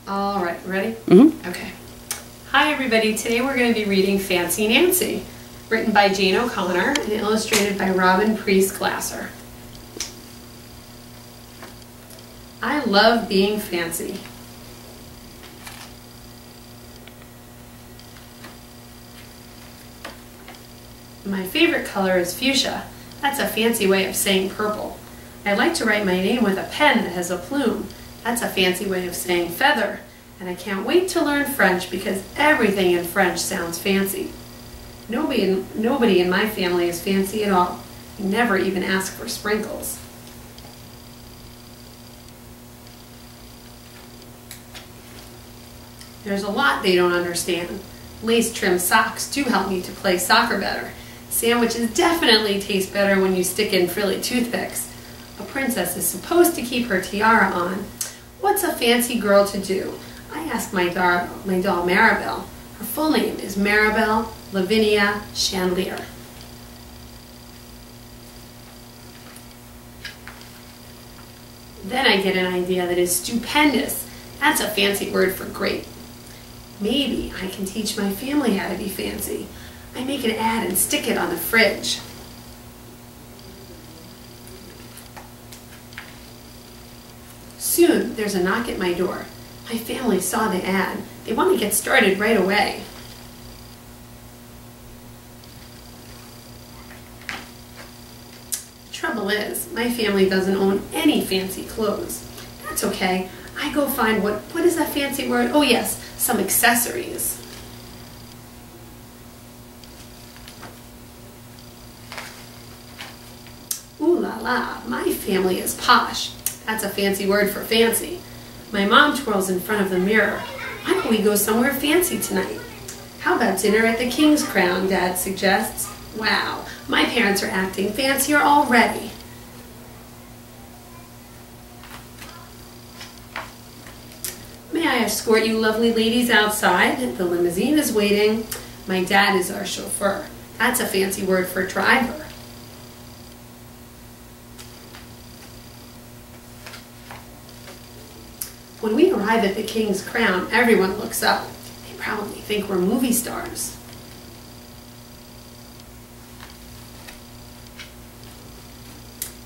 All right, ready? Mm-hmm. Okay. Hi everybody, today we're going to be reading Fancy Nancy, written by Jane O'Connor and illustrated by Robin Priest Glasser. I love being fancy. My favorite color is fuchsia. That's a fancy way of saying purple. I like to write my name with a pen that has a plume. That's a fancy way of saying feather. And I can't wait to learn French because everything in French sounds fancy. Nobody in my family is fancy at all. We never even ask for sprinkles. There's a lot they don't understand. Lace-trimmed socks do help me to play soccer better. Sandwiches definitely taste better when you stick in frilly toothpicks. A princess is supposed to keep her tiara on. What's a fancy girl to do? I asked my doll Maribel. Her full name is Maribel Lavinia Chandelier. Then I get an idea that is stupendous. That's a fancy word for great. Maybe I can teach my family how to be fancy. I make an ad and stick it on the fridge. Soon, there's a knock at my door. My family saw the ad. They want to get started right away. The trouble is, my family doesn't own any fancy clothes. That's okay. I go find what is that fancy word? Oh yes, some accessories. Ooh la la, my family is posh. That's a fancy word for fancy. My mom twirls in front of the mirror. Why don't we go somewhere fancy tonight? How about dinner at the King's Crown, Dad suggests. Wow, my parents are acting fancier already. May I escort you lovely ladies outside? The limousine is waiting. My dad is our chauffeur. That's a fancy word for driver. When we arrive at the King's Crown, everyone looks up. They probably think we're movie stars.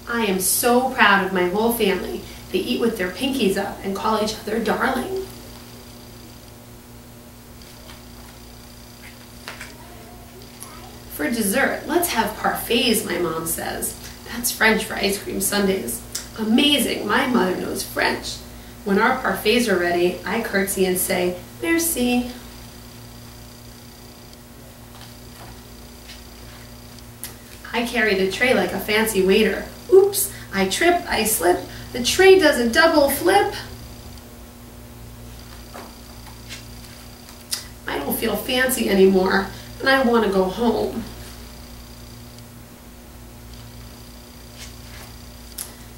I am so proud of my whole family. They eat with their pinkies up and call each other darling. For dessert, let's have parfaits, my mom says. That's French for ice cream sundaes. Amazing, my mother knows French. When our parfaits are ready, I curtsy and say, merci. I carry the tray like a fancy waiter. Oops, I trip, I slip. The tray does a double flip. I don't feel fancy anymore, and I want to go home.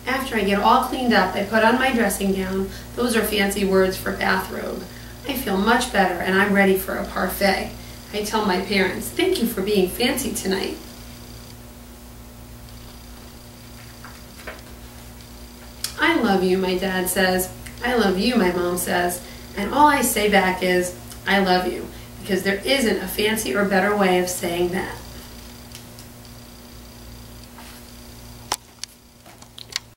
After I get all cleaned up, I put on my dressing gown. Those are fancy words for bathrobe. I feel much better and I'm ready for a parfait. I tell my parents, thank you for being fancy tonight. I love you, my dad says. I love you, my mom says. And all I say back is, I love you, because there isn't a fancy or better way of saying that.